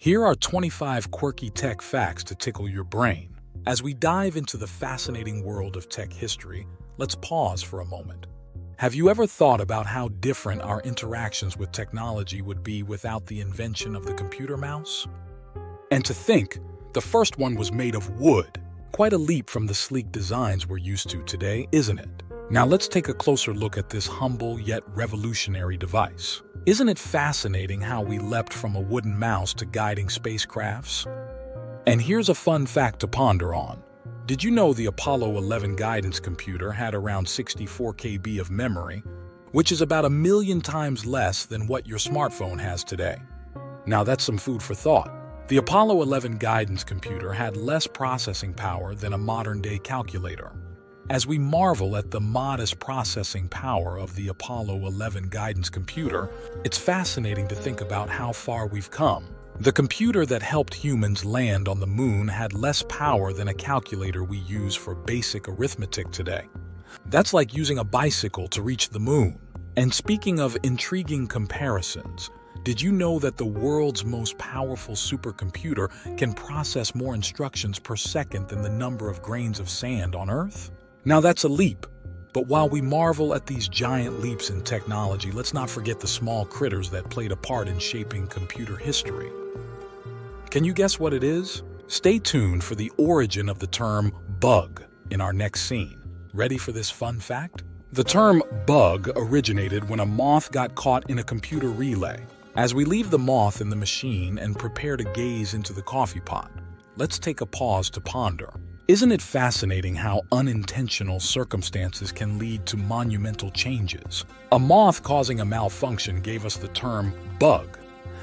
Here are 25 quirky tech facts to tickle your brain. As we dive into the fascinating world of tech history, let's pause for a moment. Have you ever thought about how different our interactions with technology would be without the invention of the computer mouse? And to think, the first one was made of wood. Quite a leap from the sleek designs we're used to today, isn't it? Now let's take a closer look at this humble yet revolutionary device. Isn't it fascinating how we leapt from a wooden mouse to guiding spacecrafts? And here's a fun fact to ponder on. Did you know the Apollo 11 guidance computer had around 64 KB of memory, which is about 1,000,000 times less than what your smartphone has today? Now that's some food for thought. The Apollo 11 guidance computer had less processing power than a modern-day calculator. As we marvel at the modest processing power of the Apollo 11 guidance computer, it's fascinating to think about how far we've come. The computer that helped humans land on the moon had less power than a calculator we use for basic arithmetic today. That's like using a bicycle to reach the moon. And speaking of intriguing comparisons, did you know that the world's most powerful supercomputer can process more instructions per second than the number of grains of sand on Earth? Now that's a leap, but while we marvel at these giant leaps in technology, let's not forget the small critters that played a part in shaping computer history. Can you guess what it is? Stay tuned for the origin of the term bug in our next scene. Ready for this fun fact? The term bug originated when a moth got caught in a computer relay. As we leave the moth in the machine and prepare to gaze into the coffee pot, let's take a pause to ponder. Isn't it fascinating how unintentional circumstances can lead to monumental changes? A moth causing a malfunction gave us the term bug,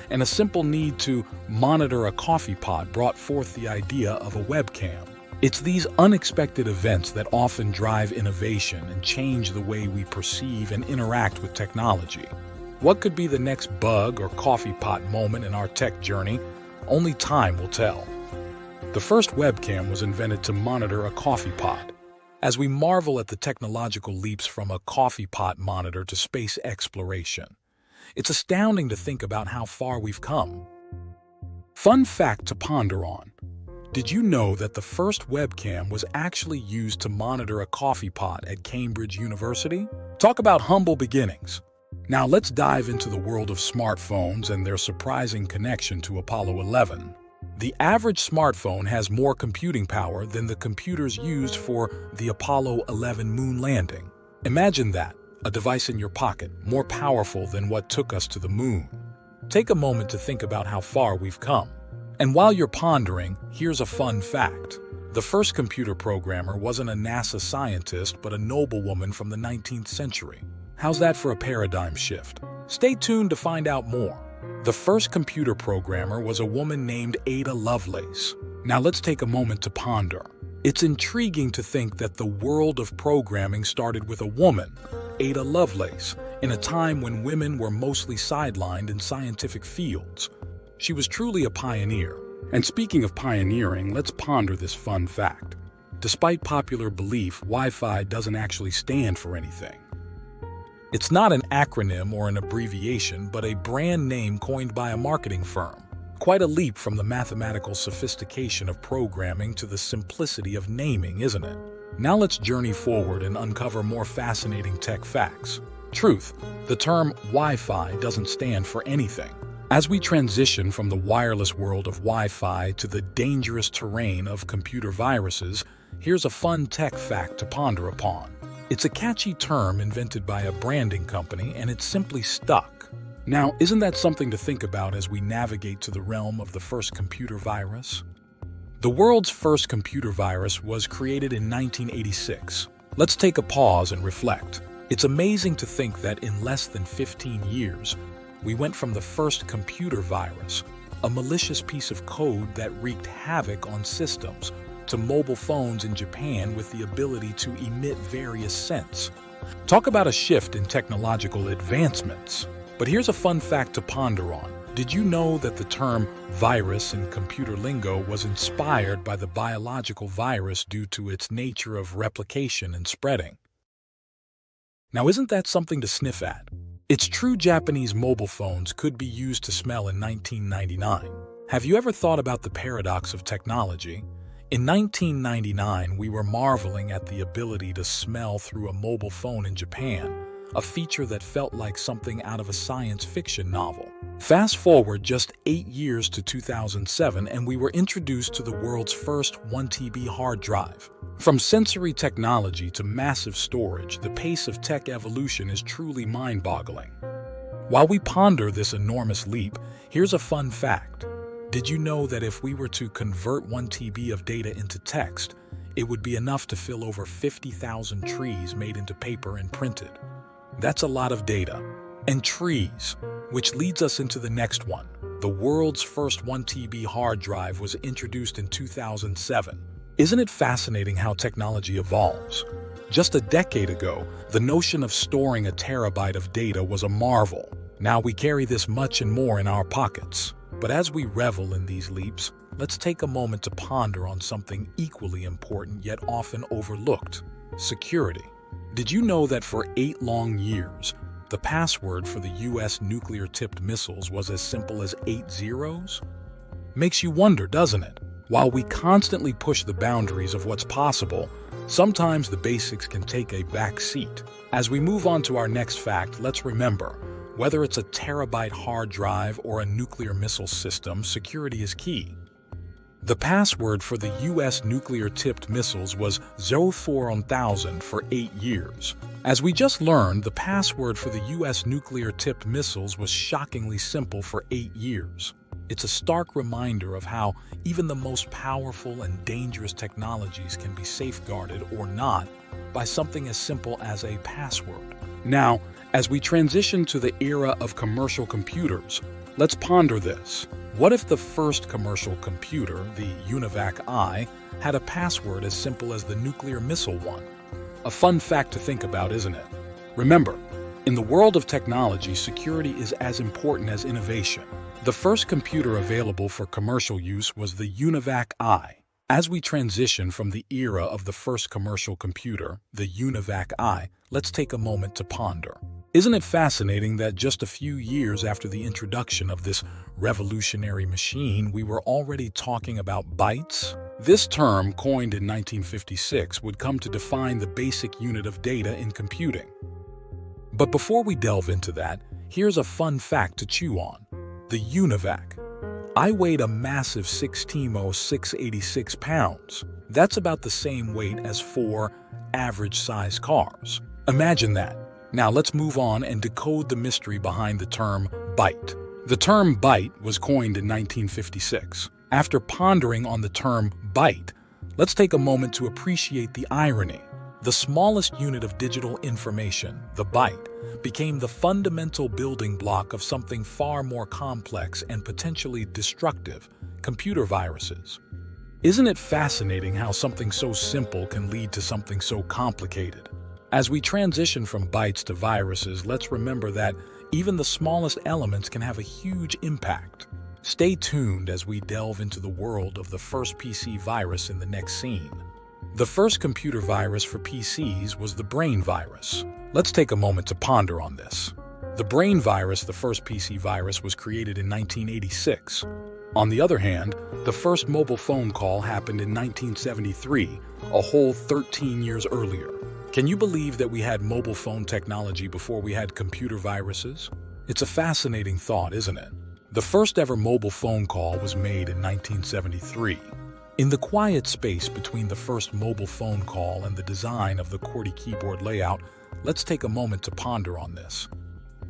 and a simple need to monitor a coffee pot brought forth the idea of a webcam. It's these unexpected events that often drive innovation and change the way we perceive and interact with technology. What could be the next bug or coffee pot moment in our tech journey? Only time will tell. The first webcam was invented to monitor a coffee pot. As we marvel at the technological leaps from a coffee pot monitor to space exploration, it's astounding to think about how far we've come. Fun fact to ponder on. Did you know that the first webcam was actually used to monitor a coffee pot at Cambridge University? Talk about humble beginnings. Now let's dive into the world of smartphones and their surprising connection to Apollo 11. The average smartphone has more computing power than the computers used for the Apollo 11 moon landing. Imagine that, a device in your pocket, more powerful than what took us to the moon. Take a moment to think about how far we've come. And while you're pondering, here's a fun fact. The first computer programmer wasn't a NASA scientist, but a noblewoman from the 19th century. How's that for a paradigm shift? Stay tuned to find out more. The first computer programmer was a woman named Ada Lovelace. Now let's take a moment to ponder. It's intriguing to think that the world of programming started with a woman, Ada Lovelace, in a time when women were mostly sidelined in scientific fields. She was truly a pioneer. And speaking of pioneering, let's ponder this fun fact. Despite popular belief, Wi-Fi doesn't actually stand for anything. It's not an acronym or an abbreviation, but a brand name coined by a marketing firm. Quite a leap from the mathematical sophistication of programming to the simplicity of naming, isn't it? Now let's journey forward and uncover more fascinating tech facts. Truth, the term Wi-Fi doesn't stand for anything. As we transition from the wireless world of Wi-Fi to the dangerous terrain of computer viruses, here's a fun tech fact to ponder upon. It's a catchy term invented by a branding company, and it's simply stuck. Now, isn't that something to think about as we navigate to the realm of the first computer virus? The world's first computer virus was created in 1986. Let's take a pause and reflect. It's amazing to think that in less than 15 years, we went from the first computer virus, a malicious piece of code that wreaked havoc on systems, to mobile phones in Japan with the ability to emit various scents. Talk about a shift in technological advancements. But here's a fun fact to ponder on. Did you know that the term virus in computer lingo was inspired by the biological virus due to its nature of replication and spreading? Now, isn't that something to sniff at? Its true Japanese mobile phones could be used to smell in 1999. Have you ever thought about the paradox of technology? In 1999, we were marveling at the ability to smell through a mobile phone in Japan, a feature that felt like something out of a science fiction novel. Fast forward just 8 years to 2007, and we were introduced to the world's first 1 TB hard drive. From sensory technology to massive storage, the pace of tech evolution is truly mind-boggling. While we ponder this enormous leap, here's a fun fact. Did you know that if we were to convert 1 TB of data into text, it would be enough to fill over 50,000 trees made into paper and printed? That's a lot of data. And trees, which leads us into the next one. The world's first 1 TB hard drive was introduced in 2007. Isn't it fascinating how technology evolves? Just a decade ago, the notion of storing a terabyte of data was a marvel. Now we carry this much and more in our pockets. But as we revel in these leaps, let's take a moment to ponder on something equally important yet often overlooked: security. Did you know that for 8 long years, the password for the US nuclear-tipped missiles was as simple as 8 zeros? Makes you wonder, doesn't it? While we constantly push the boundaries of what's possible, sometimes the basics can take a back seat. As we move on to our next fact, let's remember, whether it's a terabyte hard drive or a nuclear missile system, security is key. The password for the US nuclear-tipped missiles was 041000 for 8 years. As we just learned, the password for the US nuclear-tipped missiles was shockingly simple for 8 years. It's a stark reminder of how even the most powerful and dangerous technologies can be safeguarded or not by something as simple as a password. Now, as we transition to the era of commercial computers, let's ponder this. What if the first commercial computer, the UNIVAC I, had a password as simple as the nuclear missile one? A fun fact to think about, isn't it? Remember, in the world of technology, security is as important as innovation. The first computer available for commercial use was the UNIVAC I. As we transition from the era of the first commercial computer, the UNIVAC I, let's take a moment to ponder. Isn't it fascinating that just a few years after the introduction of this revolutionary machine, we were already talking about bytes? This term, coined in 1956, would come to define the basic unit of data in computing. But before we delve into that, here's a fun fact to chew on. The UNIVAC I weighed a massive 686 pounds. That's about the same weight as 4 average-sized cars. Imagine that. Now let's move on and decode the mystery behind the term byte. The term byte was coined in 1956. After pondering on the term byte, let's take a moment to appreciate the irony. The smallest unit of digital information, the byte, became the fundamental building block of something far more complex and potentially destructive: computer viruses. Isn't it fascinating how something so simple can lead to something so complicated? As we transition from bytes to viruses, let's remember that even the smallest elements can have a huge impact. Stay tuned as we delve into the world of the first PC virus in the next scene. The first computer virus for PCs was the brain virus. Let's take a moment to ponder on this. The brain virus, the first PC virus, was created in 1986. On the other hand, the first mobile phone call happened in 1973, a whole 13 years earlier. Can you believe that we had mobile phone technology before we had computer viruses? It's a fascinating thought, isn't it? The first ever mobile phone call was made in 1973. In the quiet space between the first mobile phone call and the design of the QWERTY keyboard layout, let's take a moment to ponder on this.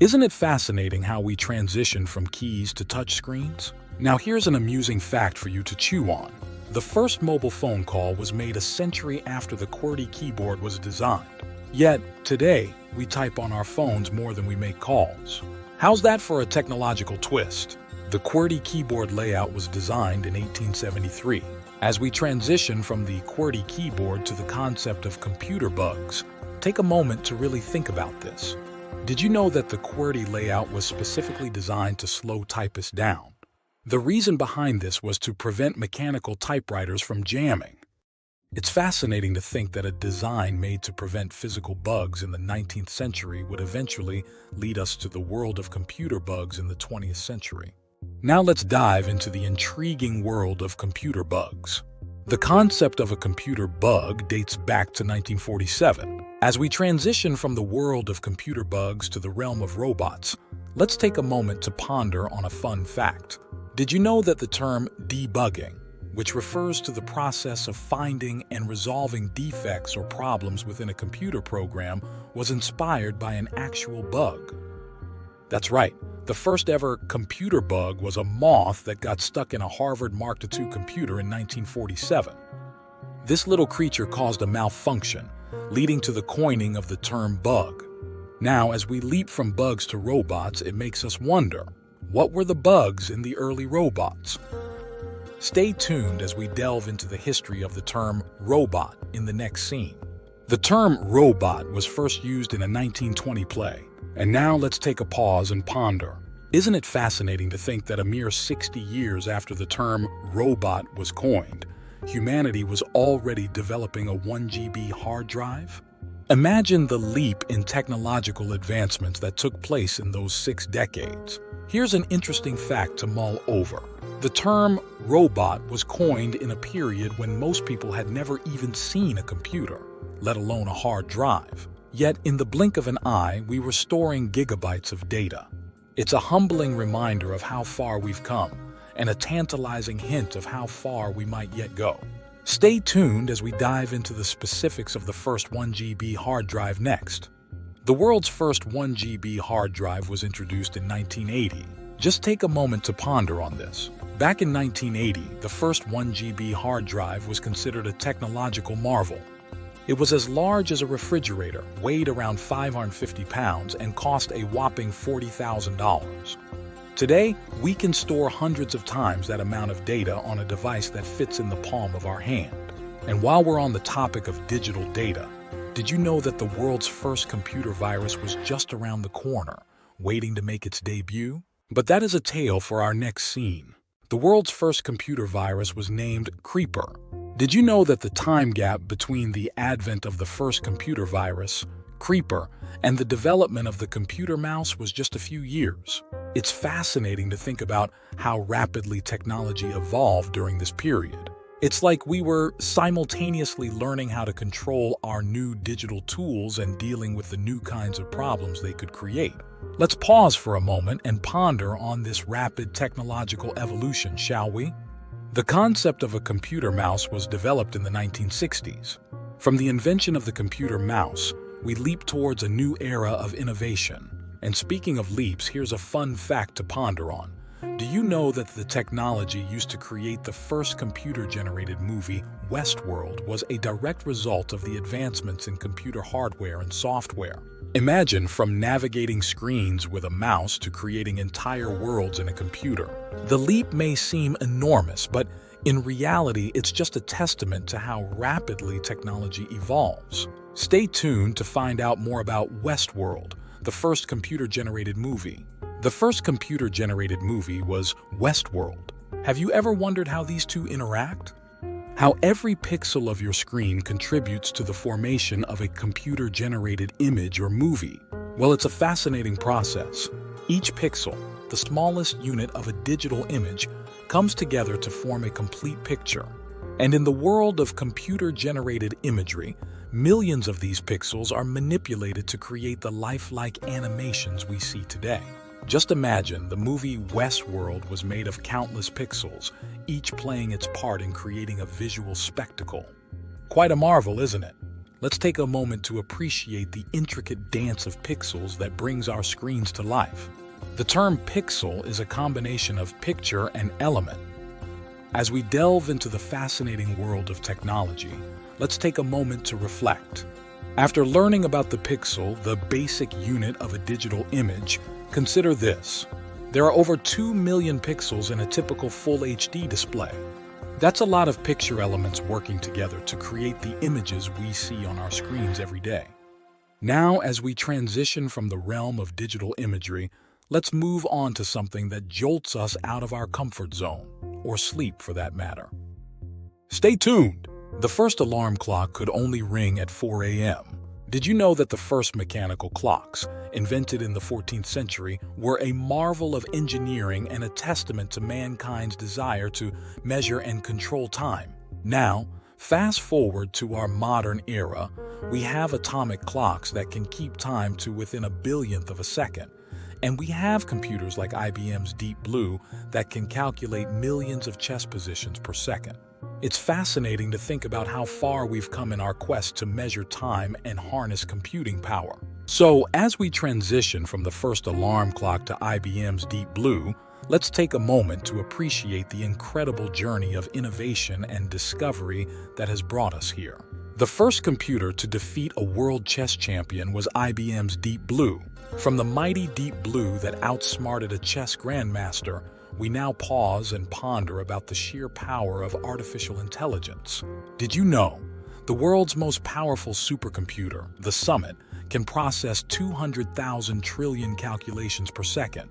Isn't it fascinating how we transition from keys to touchscreens? Now here's an amusing fact for you to chew on. The first mobile phone call was made a century after the QWERTY keyboard was designed. Yet, today, we type on our phones more than we make calls. How's that for a technological twist? The QWERTY keyboard layout was designed in 1873. As we transition from the QWERTY keyboard to the concept of computer bugs, take a moment to really think about this. Did you know that the QWERTY layout was specifically designed to slow typists down? The reason behind this was to prevent mechanical typewriters from jamming. It's fascinating to think that a design made to prevent physical bugs in the 19th century would eventually lead us to the world of computer bugs in the 20th century. Now let's dive into the intriguing world of computer bugs. The concept of a computer bug dates back to 1947. As we transition from the world of computer bugs to the realm of robots, let's take a moment to ponder on a fun fact. Did you know that the term debugging, which refers to the process of finding and resolving defects or problems within a computer program, was inspired by an actual bug? That's right. The first ever computer bug was a moth that got stuck in a Harvard Mark II computer in 1947. This little creature caused a malfunction, leading to the coining of the term bug. Now, as we leap from bugs to robots, it makes us wonder, what were the bugs in the early robots? Stay tuned as we delve into the history of the term robot in the next scene. The term robot was first used in a 1920 play. And now let's take a pause and ponder. Isn't it fascinating to think that a mere 60 years after the term robot was coined, humanity was already developing a 1 GB hard drive? Imagine the leap in technological advancements that took place in those 6 decades. Here's an interesting fact to mull over. The term robot was coined in a period when most people had never even seen a computer, let alone a hard drive. Yet, in the blink of an eye, we were storing gigabytes of data. It's a humbling reminder of how far we've come, and a tantalizing hint of how far we might yet go. Stay tuned as we dive into the specifics of the first 1 GB hard drive next. The world's first 1 GB hard drive was introduced in 1980. Just take a moment to ponder on this. Back in 1980, the first 1 GB hard drive was considered a technological marvel. It was as large as a refrigerator, weighed around 550 pounds, and cost a whopping $40,000. Today, we can store hundreds of times that amount of data on a device that fits in the palm of our hand. And while we're on the topic of digital data, did you know that the world's first computer virus was just around the corner, waiting to make its debut? But that is a tale for our next scene. The world's first computer virus was named Creeper. Did you know that the time gap between the advent of the first computer virus, Creeper, and the development of the computer mouse was just a few years? It's fascinating to think about how rapidly technology evolved during this period. It's like we were simultaneously learning how to control our new digital tools and dealing with the new kinds of problems they could create. Let's pause for a moment and ponder on this rapid technological evolution, shall we? The concept of a computer mouse was developed in the 1960s. From the invention of the computer mouse, we leap towards a new era of innovation. And speaking of leaps, here's a fun fact to ponder on. Do you know that the technology used to create the first computer-generated movie, Westworld, was a direct result of the advancements in computer hardware and software? Imagine from navigating screens with a mouse to creating entire worlds in a computer. The leap may seem enormous, but in reality, it's just a testament to how rapidly technology evolves. Stay tuned to find out more about Westworld, the first computer-generated movie. The first computer-generated movie was Westworld. Have you ever wondered how these two interact? How every pixel of your screen contributes to the formation of a computer-generated image or movie? Well, it's a fascinating process. Each pixel, the smallest unit of a digital image, comes together to form a complete picture. And in the world of computer-generated imagery, millions of these pixels are manipulated to create the lifelike animations we see today. Just imagine the movie Westworld was made of countless pixels, each playing its part in creating a visual spectacle. Quite a marvel, isn't it? Let's take a moment to appreciate the intricate dance of pixels that brings our screens to life. The term pixel is a combination of picture and element. As we delve into the fascinating world of technology, let's take a moment to reflect. After learning about the pixel, the basic unit of a digital image, consider this. There are over 2 million pixels in a typical full HD display. That's a lot of picture elements working together to create the images we see on our screens every day. Now, as we transition from the realm of digital imagery, let's move on to something that jolts us out of our comfort zone, or sleep for that matter. Stay tuned! The first alarm clock could only ring at 4 a.m. Did you know that the first mechanical clocks, invented in the 14th century, were a marvel of engineering and a testament to mankind's desire to measure and control time? Now, fast forward to our modern era, we have atomic clocks that can keep time to within a billionth of a second. And we have computers like IBM's Deep Blue that can calculate millions of chess positions per second. It's fascinating to think about how far we've come in our quest to measure time and harness computing power. So, as we transition from the first alarm clock to IBM's Deep Blue, let's take a moment to appreciate the incredible journey of innovation and discovery that has brought us here. The first computer to defeat a world chess champion was IBM's Deep Blue. From the mighty Deep Blue that outsmarted a chess grandmaster, we now pause and ponder about the sheer power of artificial intelligence. Did you know the world's most powerful supercomputer, the Summit, can process 200,000 trillion calculations per second?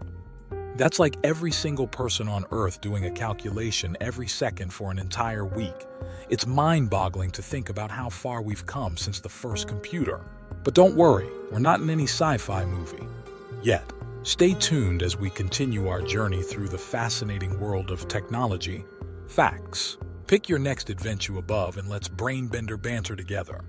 That's like every single person on Earth doing a calculation every second for an entire week. It's mind-boggling to think about how far we've come since the first computer. But don't worry, we're not in any sci-fi movie yet. Stay tuned as we continue our journey through the fascinating world of technology. Facts. Pick your next adventure above and let's brain bender banter together.